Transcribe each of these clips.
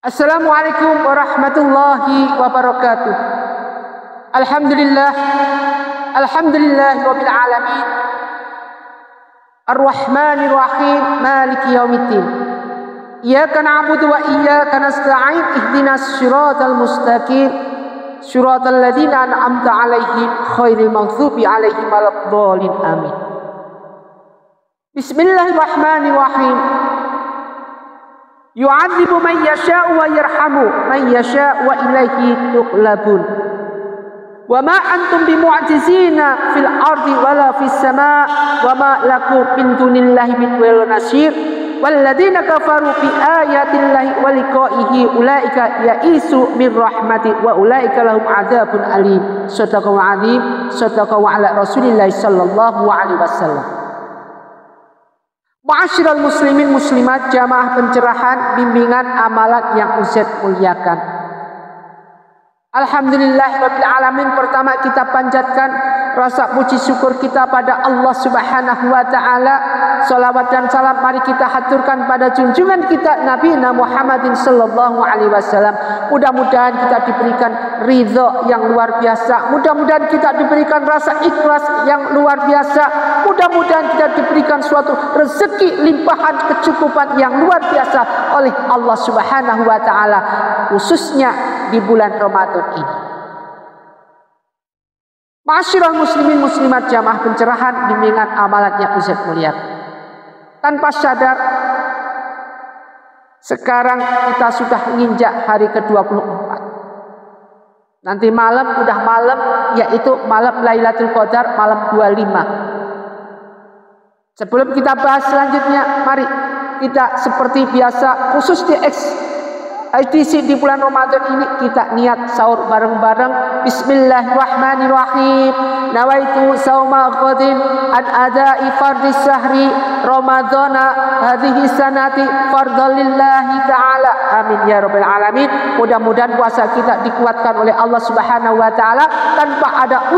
Assalamualaikum warahmatullahi wabarakatuh. Alhamdulillah rabbil alamin. Ar-Rahmanir Rahim, Maliki yaumiddin. Iyyaka na'budu wa iyyaka nasta'in. Ihdinas siratal mustaqim. Siratal ladzina an'amta 'alaihim ghairil maghdubi 'alaihim waladdallin. Amin. Bismillahirrahmanirrahim. Yu'adzibu man yasha'u wa yarhamu man yasha'u wa ilaihi tuqlabun. Wa ma antum bimu'jizina fil ardi wala fis sama' wa ma lakum min dunillahi min waliyyin nasir. Walladzina kafaru bi ayatillahi wa liqa'ihi ulaika ya'isu min rahmati wa ulaika lahum 'adzabun alim. Shadaqallahu 'azim. Shadaqallahu 'ala Rasulillah sallallahu alaihi wasallam. Ma'asyiral muslimin muslimat, jamaah pencerahan bimbingan amalan yang Ustaz muliakan. Alhamdulillahirabbil alamin. Pertama kita panjatkan rasa puji syukur kita pada Allah Subhanahu wa taala. Salawat dan salam mari kita haturkan pada junjungan kita Nabi Muhammadin sallallahu alaihi wasallam. Mudah-mudahan kita diberikan ridha yang luar biasa. Mudah-mudahan kita diberikan rasa ikhlas yang luar biasa. Mudah-mudahan kita diberikan suatu rezeki limpahan kecukupan yang luar biasa oleh Allah Subhanahu wa taala, khususnya di bulan Ramadan ini. Ma'asyiral muslimin muslimat, jamaah pencerahan bimbingan amalan yang Ustaz muliakan. Tanpa sadar sekarang kita sudah menginjak hari ke-24. Nanti malam udah malam, yaitu malam Lailatul Qadar, malam 25. Sebelum kita bahas selanjutnya, mari kita seperti biasa, khusus di edisi di bulan Ramadan ini, kita niat sahur bareng-bareng. Bismillahirrahmanirrahim. Nawaitu sauma ghadin an adai fardis sahri Ramadana hadhihi sanati fardalillahi ta'ala. Amin ya rabbal alamin. Mudah-mudahan puasa kita dikuatkan oleh Allah Subhanahu wa taala tanpa ada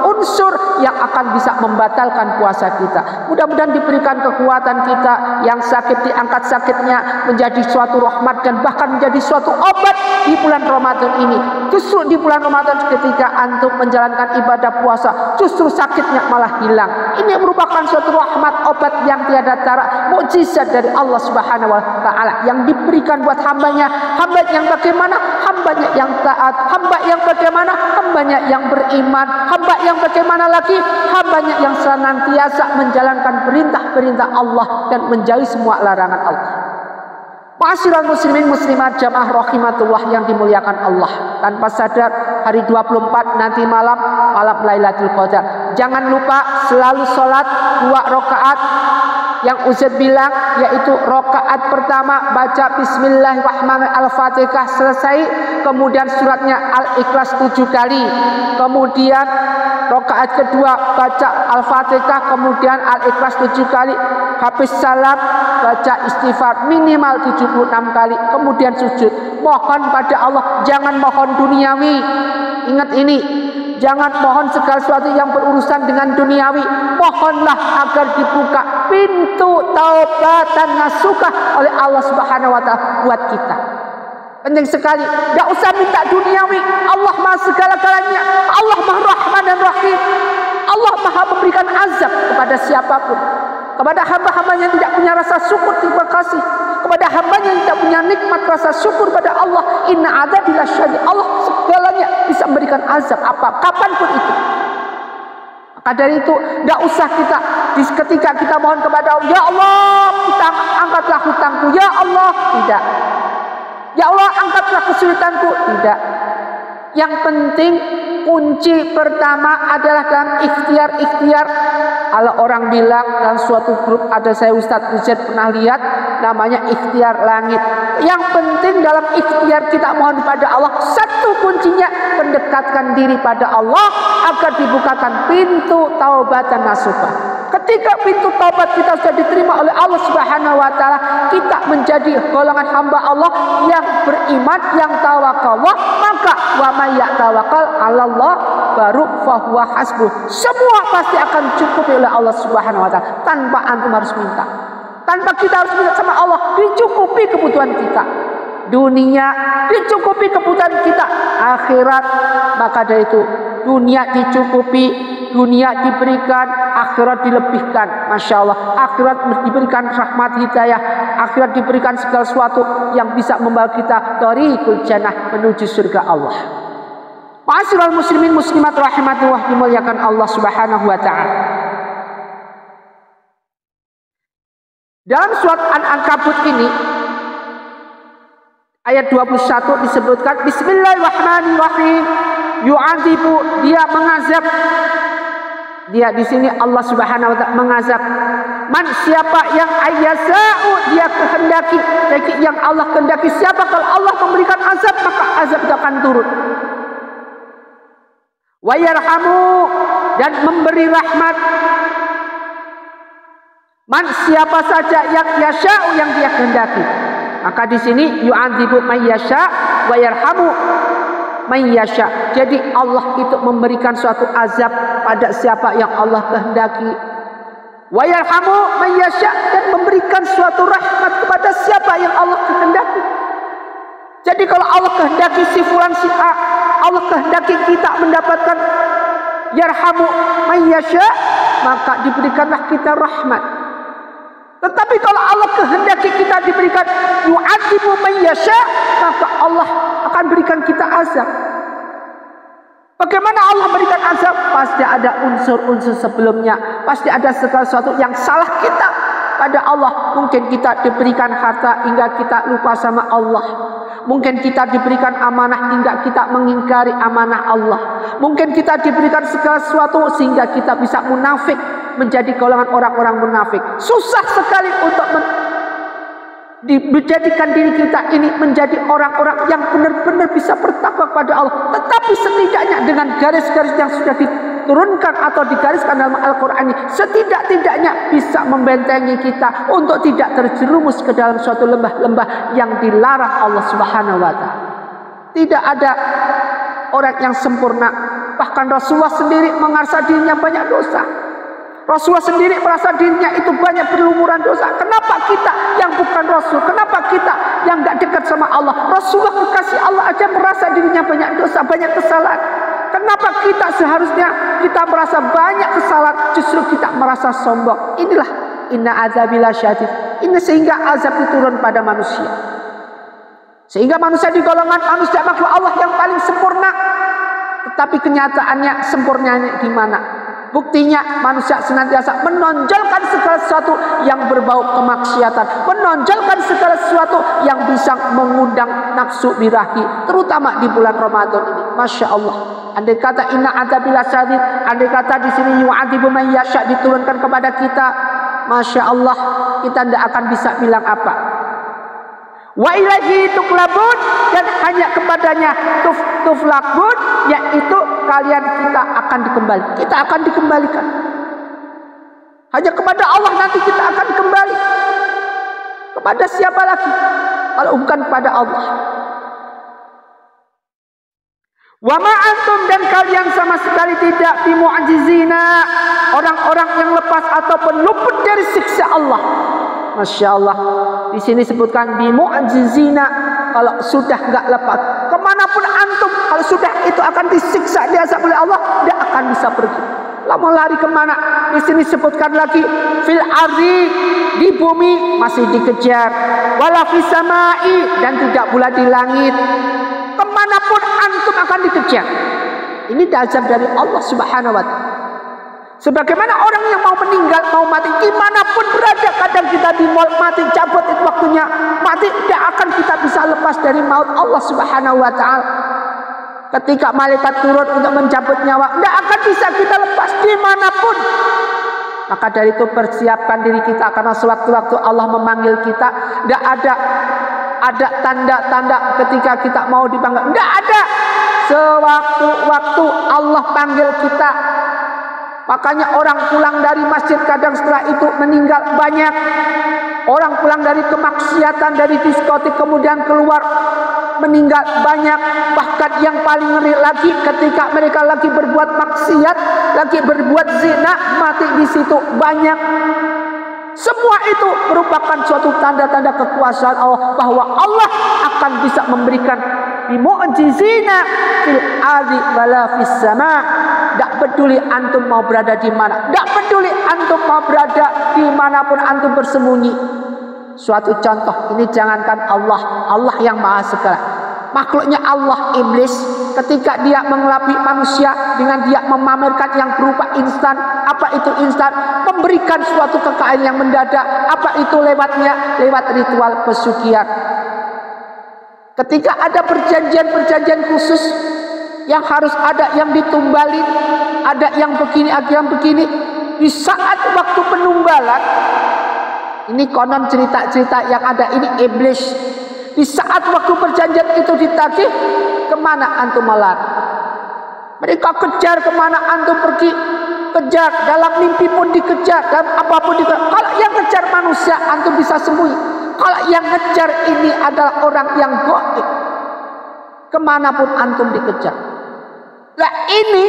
unsur yang akan bisa membatalkan puasa kita. Mudah-mudahan diberikan kekuatan kita, yang sakit diangkat sakitnya menjadi suatu rahmat dan bahkan menjadi suatu obat di bulan Ramadan ini. Justru di bulan Ramadan ketika antum menjalankan ibadah puasa, justru sakitnya malah hilang. Ini merupakan suatu rahmat, obat yang tiada tara, mukjizat dari Allah Subhanahu wa taala yang diberikan buat hambanya. Hamba yang bagaimana? Hambanya yang taat. Hamba yang bagaimana? Hambanya yang beriman. Hamba yang bagaimana lagi? Hambanya yang senantiasa menjalankan perintah-perintah Allah dan menjauhi semua larangan Allah. Ma'asyiral muslimin muslimat, jamaah rahimatullah yang dimuliakan Allah. Tanpa sadar hari 24 nanti malam Lailatul Qadar. Jangan lupa selalu sholat 2 rakaat yang Ustaz bilang, yaitu rakaat pertama baca Bismillahirrahmanirrahim Al-Fatihah selesai, kemudian suratnya Al-Ikhlas 7 kali, kemudian rakaat kedua baca Al-Fatihah kemudian Al-Ikhlas 7 kali, habis salam baca istighfar minimal 76 kali, kemudian sujud. Mohon pada Allah, jangan mohon duniawi. Ingat ini, jangan mohon segala sesuatu yang berurusan dengan duniawi. Mohonlah agar dibuka pintu taubat dan nasuhah oleh Allah Subhanahu wa taala buat kita. Penting sekali, tidak usah minta duniawi. Allah Maha segala-galanya. Allah Maha Rahman dan Rahim. Allah Maha memberikan azab kepada siapapun. Kepada hamba-hambanya yang tidak punya rasa syukur, terima kasih. Kepada hambanya yang tidak punya nikmat rasa syukur pada Allah, inna adzabi lasyadid. Allah segalanya bisa memberikan azab kapanpun itu. Maka dari itu, tidak usah kita ketika kita mohon kepada Allah, ya Allah, kita angkatlah hutangku, ya Allah, tidak. Ya Allah, angkatlah kesulitanku, tidak. Yang penting kunci pertama adalah dalam ikhtiar. Kalau orang bilang dalam suatu grup, ada saya Ustadz Buzet pernah lihat, namanya ikhtiar langit. Yang penting dalam ikhtiar kita mohon pada Allah, satu kuncinya mendekatkan diri pada Allah agar dibukakan pintu taubat dan nasuhah. Ketika pintu taubat kita sudah diterima oleh Allah Subhanahu wa taala, kita menjadi golongan hamba Allah yang beriman, yang tawakallah, maka wa may yatawakkal 'alallah baru fahuwa hasbuh. Semua pasti akan cukup oleh Allah Subhanahu wa taala tanpa antum harus minta. Tanpa kita harus minta sama Allah, dicukupi kebutuhan kita. dunia dicukupi kebutuhan kita, akhirat maka dari itu dunia dicukupi, dunia diberikan, akhirat dilebihkan. Masya Allah, akhirat diberikan rahmat hidayah, akhirat diberikan segala sesuatu yang bisa membawa kita thariqul jannah, menuju surga Allah. Ma'asyiral muslimin muslimat rahimatullah, dimuliakan Allah Subhanahu wa taala. Dalam surat An-Ankabut ini ayat 21 disebutkan bismillahirrahmanirrahim, yu'adzibu, dia mengazab. Dia di sini Allah Subhanahu wa taala mengazab man, siapa yang ayyasa'u, dia kehendaki. Jadi yang Allah kehendaki siapa, kalau Allah memberikan azab maka azab itu akan turun. Wa yarhamu, dan memberi rahmat. Man, siapa saja yang yasha'u, yang dia kehendaki. Maka di sini yu'adzibu may yasha' wa yarhamu may yasha'. Jadi Allah itu memberikan suatu azab pada siapa yang Allah kehendaki. Wa yarhamu may yasha', dan memberikan suatu rahmat kepada siapa yang Allah kehendaki. Jadi kalau Allah kehendaki si fulan si A, Allah kehendaki kita mendapatkan yarhamu may yasha', maka diberikanlah kita rahmat. Tetapi kalau Allah kehendaki kita diberikan yu'adzibu may yasha', maka Allah akan berikan kita azab. Bagaimana Allah berikan azab? Pasti ada unsur-unsur sebelumnya, pasti ada segala sesuatu yang salah kita pada Allah. Mungkin kita diberikan harta hingga kita lupa sama Allah. Mungkin kita diberikan amanah hingga kita mengingkari amanah Allah. Mungkin kita diberikan segala sesuatu sehingga kita bisa munafik, menjadi golongan orang-orang munafik. Susah sekali untuk menjadikan diri kita ini menjadi orang-orang yang benar-benar bisa bertakwa kepada Allah. Tetapi setidaknya dengan garis-garis yang sudah diturunkan atau digariskan dalam Al-Quran ini, setidak-tidaknya bisa membentengi kita untuk tidak terjerumus ke dalam suatu lembah-lembah yang dilarang Allah Subhanahu wa taala. Tidak ada orang yang sempurna. Bahkan Rasulullah sendiri merasa dirinya banyak dosa. Rasulullah sendiri merasa dirinya itu banyak berlumuran dosa. Kenapa kita yang bukan Rasul, kenapa kita yang gak dekat sama Allah, Rasulullah kekasih Allah aja merasa dirinya banyak dosa, banyak kesalahan. Kenapa kita seharusnya kita merasa banyak kesalahan, justru kita merasa sombong? Inilah inna azabillah syadid. Ini sehingga azab diturun pada manusia, sehingga manusia digolongkan manusia makhluk Allah yang paling sempurna. Tetapi kenyataannya sempurnanya di mana? Buktinya manusia senantiasa menonjolkan segala sesuatu yang berbau kemaksiatan, menonjolkan segala sesuatu yang bisa mengundang nafsu birahi, terutama di bulan Ramadan ini. Masya Allah. Andai kata inna adzabillah syadid, andai kata di sini yu'adzibu may yasha diturunkan kepada kita, Masya Allah, kita tidak akan bisa bilang apa. Wa ilaihi tuqlabun, dan hanya kepadanya tuflaqun, yaitu kalian kita akan dikembali. Kita akan dikembalikan. Hanya kepada Allah nanti kita akan kembali. Kepada siapa lagi kalau bukan kepada Allah? Wa ma antum, dan kalian sama sekali tidak bimu'jizina, orang-orang yang lepas ataupun luput dari siksa Allah. Masya Allah. Di sini sebutkan bimu'jizina, kalau sudah enggak lepas. Kemanapun antum, kalau sudah itu akan disiksa, diazab oleh Allah, tidak akan bisa pergi. Lah mau lari kemana? Di sini sebutkan lagi fil ardi, di bumi masih dikejar, wala fis samai, dan tidak pula di langit. Kemanapun antum akan dikejar. Ini azab dari Allah Subhanahu wa taala. Sebagaimana orang yang mau meninggal, mau mati, dimanapun berada, kadang kita di mal mati, cabut itu waktunya mati, tidak akan kita bisa lepas dari maut Allah Subhanahu wa taala. Ketika malaikat turun untuk mencabut nyawa, tidak akan bisa kita lepas dimanapun. Maka dari itu persiapkan diri kita, karena sewaktu-waktu Allah memanggil kita, tidak ada tanda-tanda ketika kita mau dipanggil, tidak ada. Sewaktu-waktu Allah panggil kita. Makanya orang pulang dari masjid kadang setelah itu meninggal banyak. Orang pulang dari kemaksiatan, dari diskotik kemudian keluar meninggal banyak. Bahkan yang paling ngeri lagi ketika mereka lagi berbuat maksiat, lagi berbuat zina, mati di situ banyak. Semua itu merupakan suatu tanda-tanda kekuasaan Allah, bahwa Allah akan bisa memberikan bimu'jizina fil ardi wala fis sama. Tak peduli antum mau berada di mana, tak peduli antum mau berada dimanapun antum bersembunyi. Suatu contoh, ini jangankan Allah yang maha segala, makhluknya Allah, iblis, ketika dia mengelabui manusia dengan dia memamerkan yang berupa instan. Apa itu instan? Memberikan suatu kekayaan yang mendadak. Apa itu lewatnya? Lewat ritual pesugihan. Ketika ada perjanjian-perjanjian khusus yang harus ada yang ditumbalin, ada yang begini, ada yang begini. Di saat waktu penumbalan, ini konon cerita-cerita yang ada, ini iblis. Di saat waktu perjanjian itu ditagih, kemana antum melari? Mereka kejar, kemana antum pergi? Kejar, dalam mimpi pun dikejar, dalam apapun dikejar. Kalau yang kejar manusia, antum bisa sembunyi. Kalau yang ngejar ini adalah orang yang gaib, kemanapun antum dikejar. Nah ini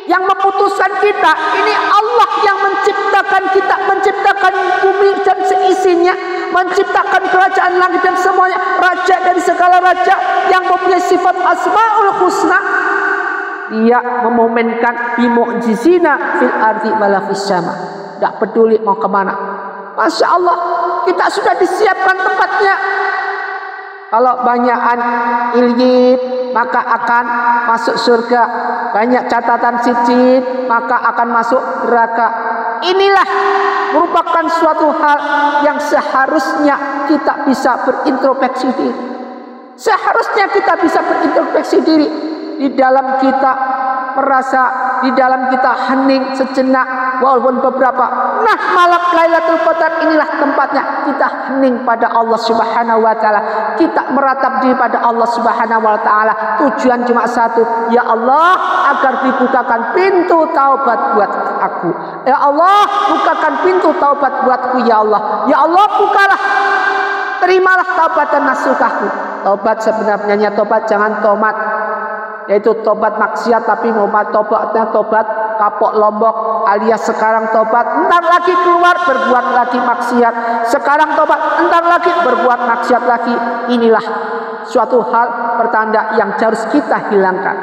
yang memutuskan kita, ini Allah yang menciptakan kita, menciptakan bumi dan seisinya, menciptakan kerajaan langit dan semuanya, raja dari segala raja yang mempunyai sifat asmaul husna. Dia memomenkan bimu'jizina fil ardi wala fis sama. Tidak peduli mau kemana. Masya Allah, kita sudah disiapkan tempatnya. Kalau banyakan ilyit, maka akan masuk surga. Banyak catatan sijil, maka akan masuk neraka. Inilah merupakan suatu hal yang seharusnya kita bisa berintrospeksi diri. Seharusnya kita bisa berintrospeksi diri. Di dalam kita merasa, di dalam kita hening sejenak, walaupun beberapa. Nah, malam Lailatul Qadar inilah tempatnya kita hening pada Allah Subhanahu wa taala. Kita meratap diri pada Allah Subhanahu wa taala. Tujuan cuma satu, ya Allah, agar dibukakan pintu taubat buat aku. Ya Allah, bukakan pintu taubat buatku ya Allah. Ya Allah, bukalah, terimalah taubat dan nasuhku. Taubat sebenarnya tobat jangan tomat, yaitu tobat maksiat, tapi mau tobatnya tobat kapok lombok, alias sekarang tobat, entar lagi keluar berbuat lagi maksiat, sekarang tobat, entar lagi berbuat maksiat lagi. Inilah suatu hal pertanda yang harus kita hilangkan.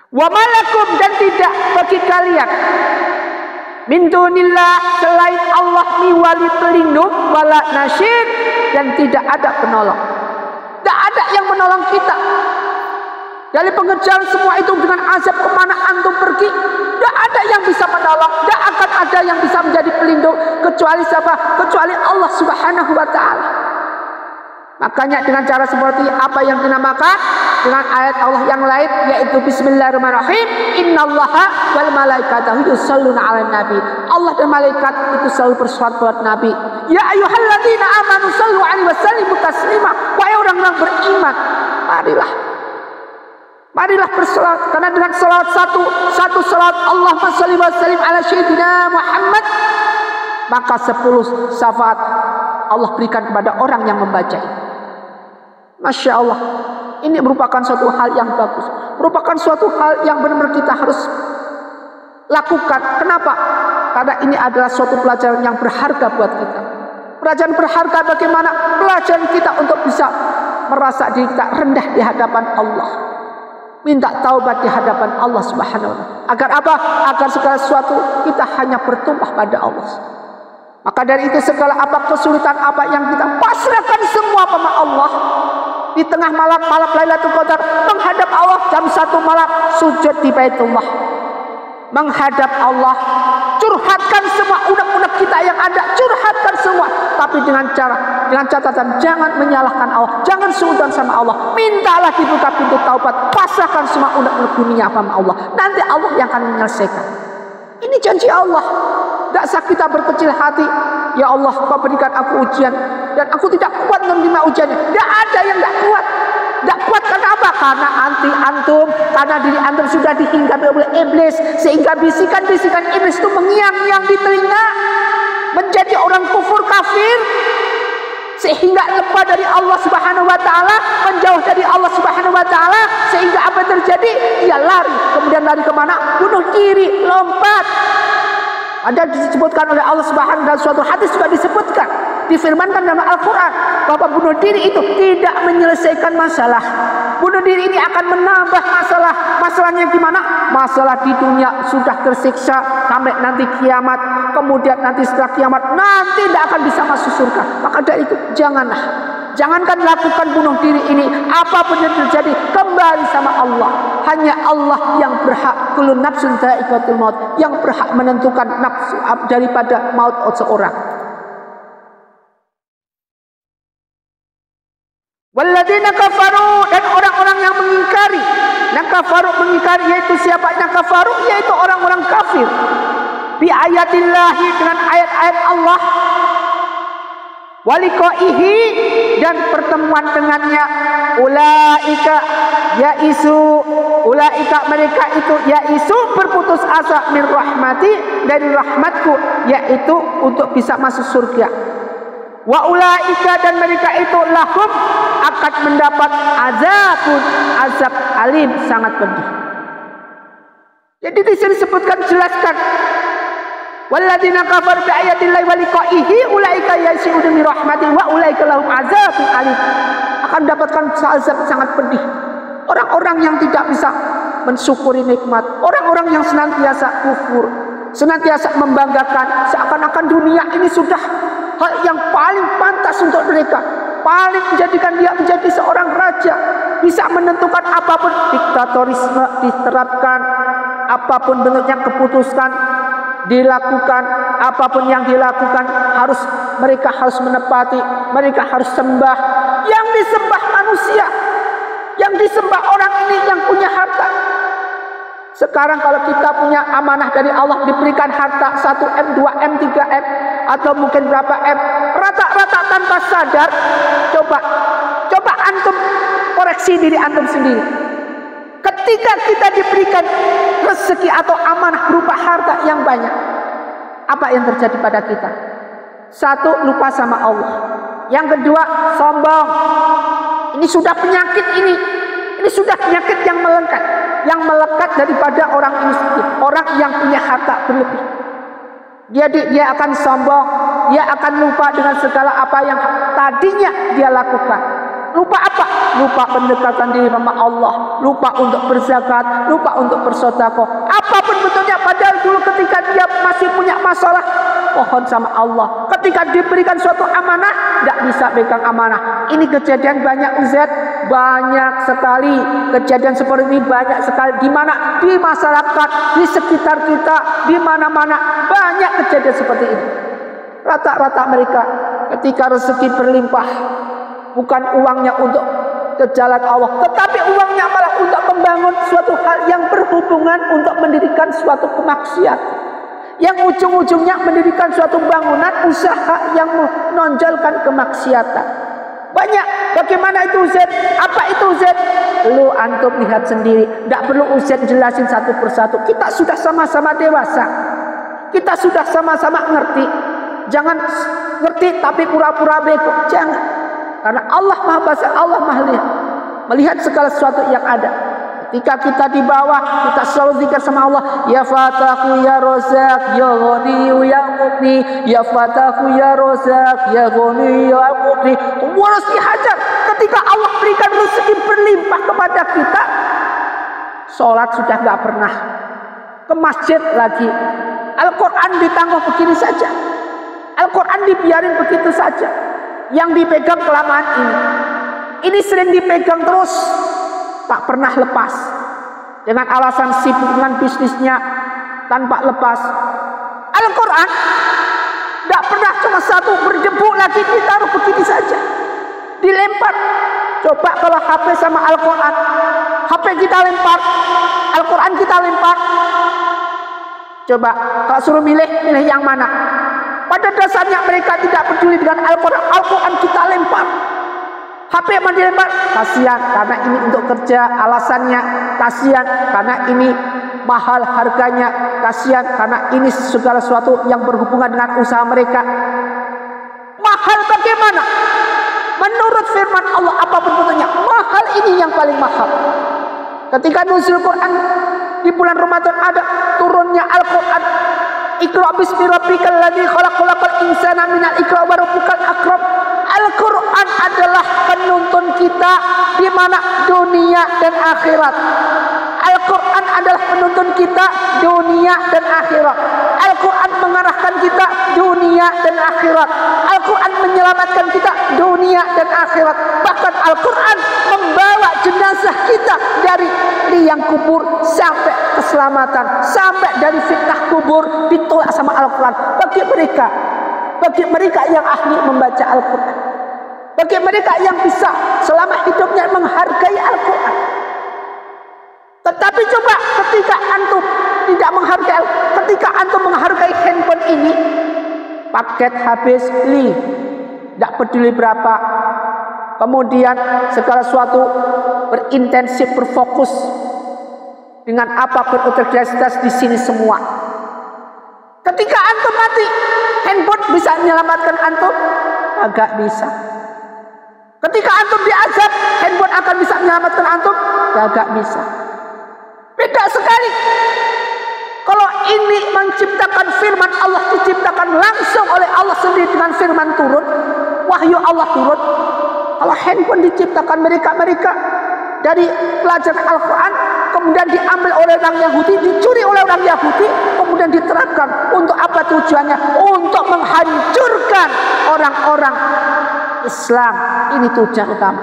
Wa malakum, dan tidak bagi kalian min dunillah, selain Allah, miwali pelindung, wala nasyir, dan tidak ada penolong. Tidak ada yang menolong kita dari pengejaran semua itu dengan azab. Kemana antum pergi, tidak ada yang bisa menolong, tidak akan ada yang bisa menjadi pelindung kecuali siapa? Kecuali Allah Subhanahu wa taala. Makanya dengan cara seperti apa yang dinamakan dengan ayat Allah yang lain, yaitu bismillahirrahmanirrahim, innallaha wal malaikatahu yusholluna 'alan nabi. Allah dan malaikat itu selalu berselawat buat Nabi. Ya ayyuhalladzina amanu shallu 'alaihi wasallimu taslima. Wahai orang-orang beriman, marilah berselawat, karena dengan selawat satu selawat Allahumma shalli wa sallim ala sayyidina Muhammad, maka 10 syafaat Allah berikan kepada orang yang membaca itu. Masya Allah, ini merupakan suatu hal yang bagus, merupakan suatu hal yang benar-benar kita harus lakukan. Kenapa? Karena ini adalah suatu pelajaran yang berharga buat kita. Pelajaran berharga bagaimana? Pelajaran kita untuk bisa merasa diri kita rendah di hadapan Allah, minta taubat di hadapan Allah Subhanahu wa taala. Agar apa? Agar segala sesuatu kita hanya bertumpah pada Allah. Maka dari itu segala apa kesulitan apa yang kita pasrahkan semua pada Allah. Di tengah malam Lailatul Qadar, menghadap Allah jam 1 malam, sujud di Baitullah, menghadap Allah, curhatkan semua unek-unek kita yang ada, curhatkan semua, tapi dengan catatan jangan menyalahkan Allah, jangan suudzon sama Allah. Mintalah dibuka pintu taubat, pasrahkan semua unek-unek dunia sama Allah, nanti Allah yang akan menyelesaikan. Ini janji Allah. Tidak usah kita berkecil hati, ya Allah, Kau berikan aku ujian dan aku tidak kuat menerima ujiannya. Tidak ada yang tidak kuat. Tidak kuat karena apa? Karena antum, karena diri antum sudah dihinggapi oleh iblis, sehingga bisikan-bisikan iblis itu mengiang-iang di telinga, menjadi orang kufur kafir, sehingga lepas dari Allah Subhanahu wa taala, menjauh dari Allah Subhanahu wa taala, sehingga apa yang terjadi? Ia lari. Kemudian lari kemana? Bunuh diri, lompat. Ada disebutkan oleh Allah Subhanahu dan suatu hadis juga disebutkan, difirmankan dalam Al-Quran bahwa bunuh diri itu tidak menyelesaikan masalah. Bunuh diri ini akan menambah masalah. Masalahnya gimana? Masalah di dunia sudah tersiksa sampai nanti kiamat. Kemudian nanti setelah kiamat nanti tidak akan bisa masuk surga. Maka dari itu jangankan lakukan bunuh diri ini. Apapun yang terjadi, kembali sama Allah. Hanya Allah yang berhak, kullu nafsun dha'iqatul maut, yang berhak menentukan nafsu daripada maut seorang. Walladzina kafaru, dan orang-orang yang mengingkari. Yang kafaru mengingkari, yaitu siapa yang kafaru? Yaitu orang-orang kafir. Bi ayatillahi, dengan ayat-ayat Allah. Waliqaihi, dan pertemuan dengannya. Ulaika yaisu, ulaika mereka itu yaisu berputus asa min rahmati, dari rahmatku, yaitu untuk bisa masuk surga. Wa ulaika, dan mereka itu lahum, akan mendapat azab alim, sangat pedih. Jadi di sini sebutkan, jelaskan, walladzina kafaru bi ayatillahi wa liqaihi ulaika yasi'una min rahmati wa ulaika lahum azabun alim, akan mendapatkan azab sangat pedih. Orang-orang yang tidak bisa mensyukuri nikmat, orang-orang yang senantiasa kufur, senantiasa membanggakan seakan-akan dunia ini sudah hal yang paling pantas untuk mereka, paling menjadikan dia menjadi seorang raja, bisa menentukan apapun, diktatorisme diterapkan, apapun bentuknya keputusan dilakukan, apapun yang dilakukan mereka harus menepati, mereka harus sembah. Yang disembah manusia, yang disembah orang ini yang punya harta. Sekarang kalau kita punya amanah dari Allah, diberikan harta 1M, 2M, 3M, atau mungkin berapa M, rata-rata tanpa sadar, coba antum koreksi diri antum sendiri. Ketika kita diberikan rezeki atau amanah berupa harta yang banyak, apa yang terjadi pada kita? Satu, lupa sama Allah. Yang kedua, sombong. Ini sudah penyakit ini sudah penyakit yang melekat daripada orang ini sendiri. Orang yang punya harta berlebih, dia akan sombong, dia akan lupa dengan segala apa yang tadinya dia lakukan. Lupa apa? Lupa pendekatan diri sama Allah, lupa untuk berzakat, lupa untuk bersedekah, apapun bentuknya. Padahal dulu ketika dia masih punya masalah, pohon sama Allah. Ketika diberikan suatu amanah, tidak bisa pegang amanah. Ini kejadian banyak, Ustaz, banyak sekali kejadian seperti ini, banyak sekali di mana di masyarakat, di sekitar kita, di mana-mana banyak kejadian seperti ini. Rata-rata mereka ketika rezeki berlimpah, bukan uangnya untuk ke jalan Allah, tetapi uangnya malah untuk membangun suatu hal yang berhubungan untuk mendirikan suatu kemaksiatan, yang ujung-ujungnya mendirikan suatu bangunan usaha yang menonjolkan kemaksiatan. Banyak. Bagaimana itu Ustaz? Apa itu Ustaz? Lu antum lihat sendiri, tidak perlu Ustaz jelasin satu persatu. Kita sudah sama-sama dewasa, kita sudah sama-sama ngerti. Jangan ngerti tapi pura-pura bego, jangan. Karena Allah Maha Basir, Allah Maha lihat, melihat segala sesuatu yang ada. Ketika kita di bawah, kita selalu zikir sama Allah, ya Fatahu ya Razak ya Ghani ya Mughni, ya Fatahu ya Razak ya Ghani ya Mughni. Terus dihajar. Ketika Allah berikan rezeki berlimpah kepada kita, sholat sudah nggak pernah ke masjid lagi. Al-Quran ditangguh begini saja, Al-Quran dibiarin begitu saja. Yang dipegang kelamaan ini sering dipegang terus, tak pernah lepas. Dengan alasan sibuk dengan bisnisnya, tanpa lepas. Al-Quran tidak pernah cuma satu, berdebu lagi ditaruh begini saja, dilempar. Coba kalau HP sama Al-Quran, HP kita lempar, Al-Quran kita lempar. Coba kalau suruh milih yang mana? Pada dasarnya mereka tidak peduli dengan Al-Quran. Al-Quran kita lempar, HP yang dilempar. Kasihan karena ini untuk kerja, alasannya kasihan karena ini mahal harganya, kasihan karena ini segala sesuatu yang berhubungan dengan usaha mereka. Mahal bagaimana? Menurut firman Allah, apapun bentuknya mahal, ini yang paling mahal. Ketika nuzul Quran di bulan Ramadan, ada turunnya Al-Quran, Iqra bismi rabbikal ladzi khalaq, khalaqal insana minal iqra wa rabbukal akram. Al-Quran adalah penuntun kita di mana dunia dan akhirat. Al-Quran adalah penuntun kita dunia dan akhirat. Al-Quran mengarahkan kita dunia dan akhirat. Al-Quran menyelamatkan kita dunia dan akhirat. Bahkan Al-Quran membawa jenazah kita dari liang kubur sampai keselamatan, sampai dari fitnah kubur ditolak sama Al-Quran. Bagi mereka yang ahli membaca Al-Quran, bagi mereka yang bisa selama hidupnya menghargai Al-Quran. Tetapi coba ketika antum tidak menghargai, ketika antum menghargai handphone ini, paket habis beli, tidak peduli berapa, kemudian segala sesuatu berintensif, berfokus dengan apa berintegritas di sini semua. Ketika antum mati, handphone bisa menyelamatkan antum? Agak bisa. Ketika antum diazab, handphone akan bisa menyelamatkan antum? Agak bisa. Beda sekali. Kalau ini menciptakan firman Allah, diciptakan langsung oleh Allah sendiri dengan firman turun, wahyu Allah turun. Kalau handphone diciptakan mereka dari pelajaran Al-Quran, kemudian diambil oleh orang Yahudi, dicuri oleh orang Yahudi, kemudian diterapkan. Untuk apa tujuannya? Untuk menghancurkan orang-orang Islam. Ini tujuan utama.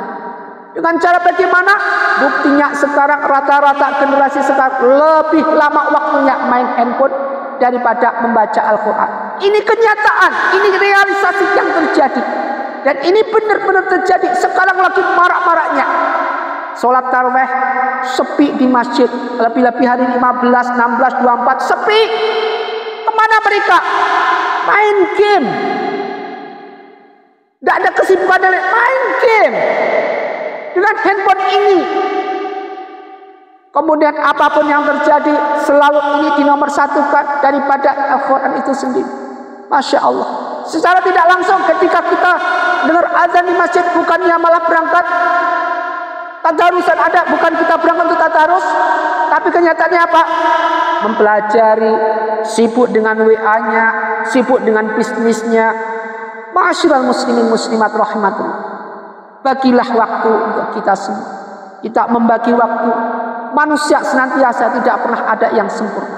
Dengan cara bagaimana? Buktinya sekarang rata-rata generasi sekarang lebih lama waktunya main handphone daripada membaca Al-Quran. Ini kenyataan, ini realisasi yang terjadi. Dan ini benar-benar terjadi. Sekarang lagi marak-maraknya sholat tarawih sepi di masjid. Lebih-lebih hari 15, 16, 24 sepi. Kemana mereka? Main game. Tidak ada kesibukan, main game dengan handphone ini. Kemudian apapun yang terjadi selalu ini dinomorsatukan daripada Al-Quran itu sendiri. Masya Allah. Secara tidak langsung ketika kita dengar azan di masjid, bukannya malah berangkat tadarusan ada, bukan kita berangkat untuk tadarus, tapi kenyataannya apa? Mempelajari, sibuk dengan WA-nya, sibuk dengan bisnisnya. Ma'asyiral muslimin muslimat rahimatullah. Bagilah waktu untuk kita semua. Kita membagi waktu. Manusia senantiasa tidak pernah ada yang sempurna.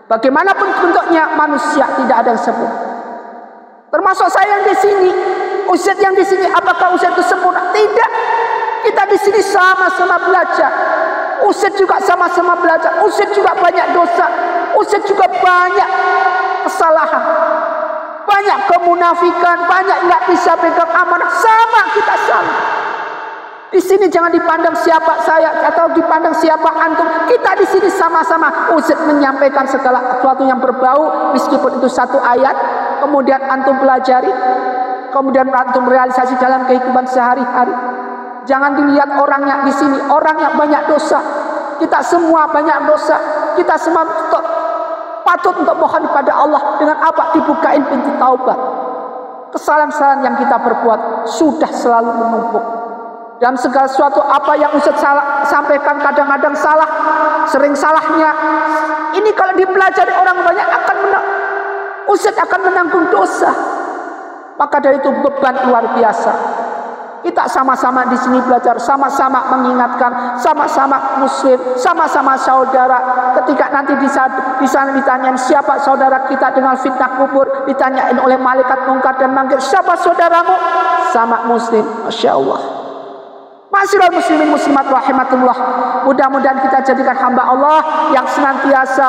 Bagaimanapun bentuknya, manusia tidak ada yang sempurna. Termasuk saya yang di sini, Ustaz yang di sini, apakah Ustaz itu sempurna? Tidak. Kita di sini sama-sama belajar. Ustaz juga sama-sama belajar. Ustaz juga banyak dosa. Ustaz juga banyak kesalahan. Banyak kemunafikan, banyak nggak bisa pegang amanah. Sama, kita sama. Di sini jangan dipandang siapa saya atau dipandang siapa antum. Kita di sini sama-sama. Ustaz menyampaikan segala sesuatu yang berbau, meskipun itu satu ayat, kemudian antum pelajari, kemudian antum realisasi dalam kehidupan sehari-hari. Jangan dilihat orangnya di sini, orangnya banyak dosa. Kita semua banyak dosa. Kita semua patut untuk mohon kepada Allah dengan apa? Dibukain pintu taubat. Kesalahan-kesalahan yang kita perbuat sudah selalu menumpuk. Dalam segala sesuatu apa yang Ustaz sampaikan kadang-kadang salah, sering salahnya. Ini kalau dipelajari orang banyak Ustaz akan menanggung dosa. Maka dari itu beban luar biasa. Kita sama-sama di sini belajar, sama-sama mengingatkan, sama-sama muslim, sama-sama saudara. Ketika nanti di sana ditanyain siapa saudara kita dengan fitnah kubur, ditanyain oleh malaikat mungkar dan manggil, siapa saudaramu? Sama muslim. Masya Allah. Ma'asyiral muslimin muslimat rahimatullah. Mudah-mudahan kita jadikan hamba Allah yang senantiasa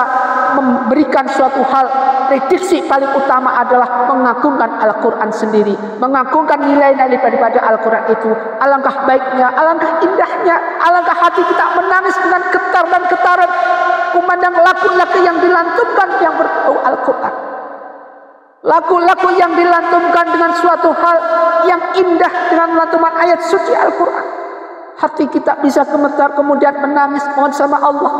memberikan suatu hal. Prediksi paling utama adalah mengagungkan Al-Quran sendiri, mengagungkan nilai-nilai daripada Al-Quran itu. Alangkah baiknya, alangkah indahnya, alangkah hati kita menangis dengan getar dan getaran kumandang lagu-lagu yang dilantunkan yang berbau Al-Quran. Lagu-lagu yang dilantunkan dengan suatu hal yang indah dengan lantunan ayat suci Al-Quran. Hati kita bisa gemetar, kemudian menangis mohon sama Allah.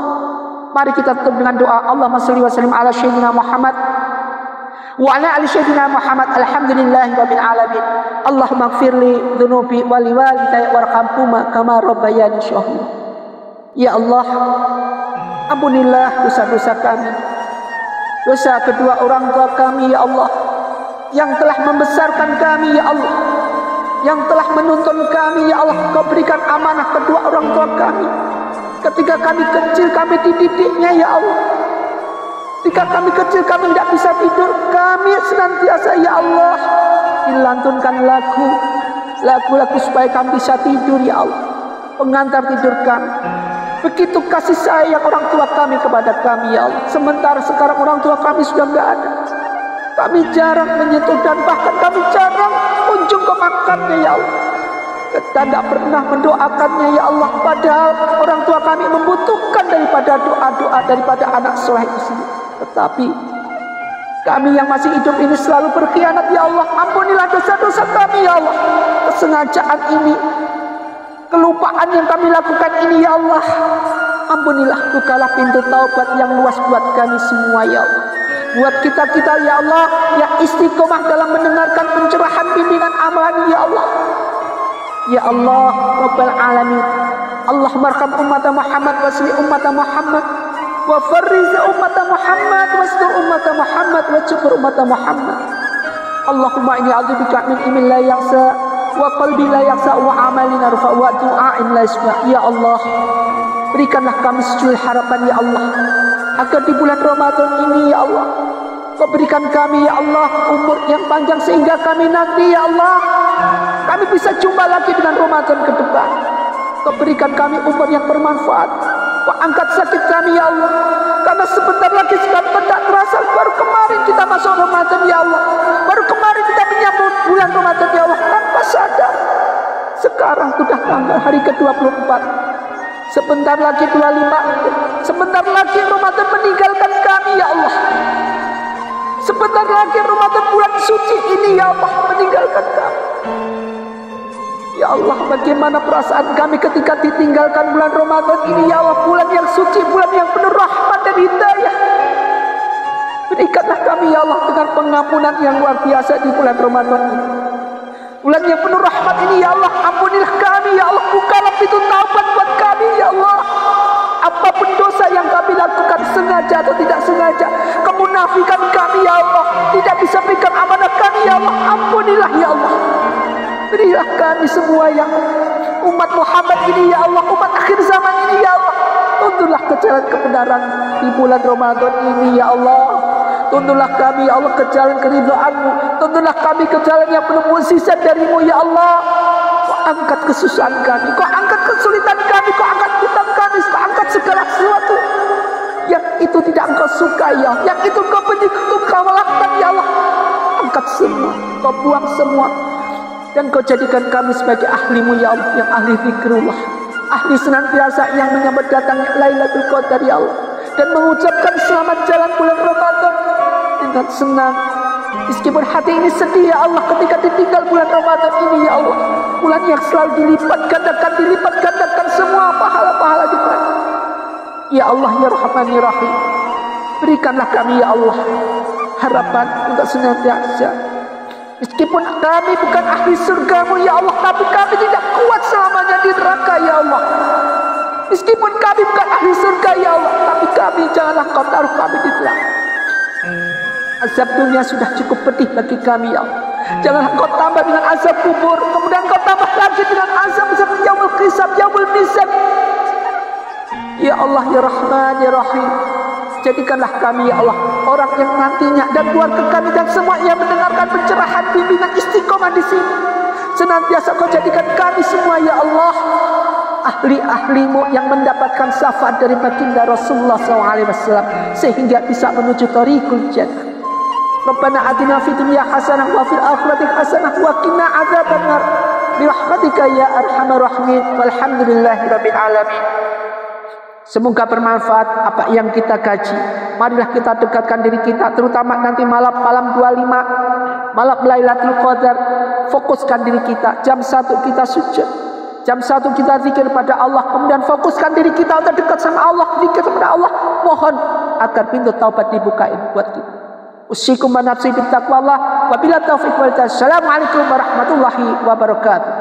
Mari kita tutup dengan doa. Allahumma shalli wa sallim ala sayyidina Muhammad wa ala ali sayyidina Muhammad. Alhamdulillahi rabbil alamin. Allahumma ighfirli dhunubi wa liwalidayya warhamhuma kama rabbayani shaghira. Ya Allah, ampunilah dosa-dosa kami. dosa kedua orang tua kami ya Allah, yang telah membesarkan kami ya Allah, yang telah menuntun kami ya Allah. Kau berikan amanah kedua orang tua kami. Ketika kami kecil kami dididiknya ya Allah. Ketika kami kecil kami tidak bisa tidur, kami senantiasa ya Allah dilantunkan lagu-lagu supaya kami bisa tidur ya Allah, pengantar tidur kami. Begitu kasih sayang orang tua kami kepada kami ya Allah. Sementara sekarang orang tua kami sudah tidak ada, kami jarang menyentuh dan bahkan kami jarang kunjung ke makamnya ya Allah. Kita tidak pernah mendoakannya ya Allah, padahal orang tua kami membutuhkan daripada doa-doa daripada anak soleh itu sendiri. Tetapi kami yang masih hidup ini selalu berkhianat ya Allah. Ampunilah dosa-dosa kami ya Allah. Kesengajaan ini, kelupaan yang kami lakukan ini ya Allah, ampunilah. Bukalah pintu taubat yang luas buat kami semua ya Allah. Buat kita-kita ya Allah yang istiqomah dalam mendengarkan pencerahan bimbingan amalan ya Allah. Ya Allah Rabbal Alamin, Allahumma arham umat Muhammad wasli umat Muhammad wa farriz umat Muhammad wasdur umat Muhammad wa syukur umat Muhammad. Allahumma inni a'udzubika min ilmin la yahsa wa qalbi la yahsa wa amalin arfa wa du'ain la yasma. Ya Allah, berikanlah kami sejul harapan ya Allah, agar di bulan Ramadan ini ya Allah Kau berikan kami ya Allah umur yang panjang sehingga kami nanti ya Allah kami bisa jumpa lagi dengan Ramadan ke depan. Kau berikan kami umur yang bermanfaat. Kau angkat sakit kami ya Allah, karena sebentar lagi sekarang tak terasa. Baru kemarin kita masuk Ramadan ya Allah, baru kemarin kita menyambut bulan Ramadan ya Allah, tanpa sadar sekarang sudah tanggal hari ke-24. Sebentar lagi 25, sebentar lagi Ramadan meninggalkan kami ya Allah. Sebentar lagi Ramadan bulan suci ini ya Allah meninggalkan kami. Ya Allah, bagaimana perasaan kami ketika ditinggalkan bulan Ramadan ini ya Allah, bulan yang suci, bulan yang penuh rahmat dan hidayah. Berikanlah kami ya Allah dengan pengampunan yang luar biasa di bulan Ramadan ini. Bulan yang penuh rahmat ini ya Allah, ampunilah kami ya Allah, bukalah pintu taubat buat kami ya Allah. Apapun dosa yang kami lakukan, sengaja atau tidak sengaja, kemunafikan kami ya Allah, tidak bisa berikan amanah kami ya Allah, ampunilah ya Allah. Berilah kami semua yang umat Muhammad ini ya Allah, umat akhir zaman ini ya Allah, tuntunlah ke jalan kebenaran di bulan Ramadan ini ya Allah. Tuntunlah kami ya Allah ke jalan keridhaan-Mu, tuntunlah kami ke jalan yang penuh mukjizat dari-Mu ya Allah. Kau angkat kesusahan kami, Kau angkat kesulitan kami, Kau angkat hutang kami, Kau angkat segala sesuatu yang itu tidak Engkau suka ya Allah, yang itu Kau benci, Kau lakukan ya Allah. Angkat semua, Kau buang semua, dan Kau jadikan kami sebagai ahli-Mu ya Allah, yang ahli zikrullah, ahli senantiasa yang menyambut datangnya Lailatul Qadar ya Allah, dan mengucapkan selamat jalan bulan Ramadan dengan senang. Meskipun hati ini sedih ya Allah ketika ditinggal bulan Ramadan ini ya Allah, bulan yang selalu dilipat gandakan semua pahala-pahala di bulan. Ya Allah ya Rahman ya Rahim, berikanlah kami ya Allah harapan untuk senantiasa. Meskipun kami bukan ahli surga-Mu ya Allah, tapi kami tidak kuat selamanya di neraka ya Allah. Meskipun kami bukan ahli surga ya Allah, tapi kami janganlah Kau taruh kami di neraka. Azab dunia sudah cukup pedih bagi kami ya Allah, janganlah Kau tambah dengan azab kubur, kemudian Kau tambah lagi dengan azab yaumul hisab, yaumul mizan. Ya Allah ya Rahman ya Rahim, jadikanlah kami ya Allah orang yang nantinya, dan keluarga kami dan semua yang mendengarkan pencerahan bimbingan istiqomah di sini, senantiasa Kau jadikan kami semua ya Allah ahli-ahli-Mu yang mendapatkan syafaat dari baginda Rasulullah SAW, sehingga bisa menuju thariqul jannah. Rabbana atina fid dunya hasanah wa fil akhirati hasanah wa qina adzabannar bi rahmatika ya arhamar rahimin. Walhamdulillahirabbil alamin. Semoga bermanfaat apa yang kita kaji. Marilah kita dekatkan diri kita, terutama nanti malam 25, malam Lailatul Qadar. Fokuskan diri kita, jam 1 kita sujud, jam 1 kita zikir pada Allah, kemudian fokuskan diri kita untuk dekat sama Allah, zikir kepada Allah, mohon agar pintu taubat dibukain buat kita. Usikum wa nafsi bittaqwallah, wabila taufiq wal hidayah. Assalamualaikum warahmatullahi wabarakatuh.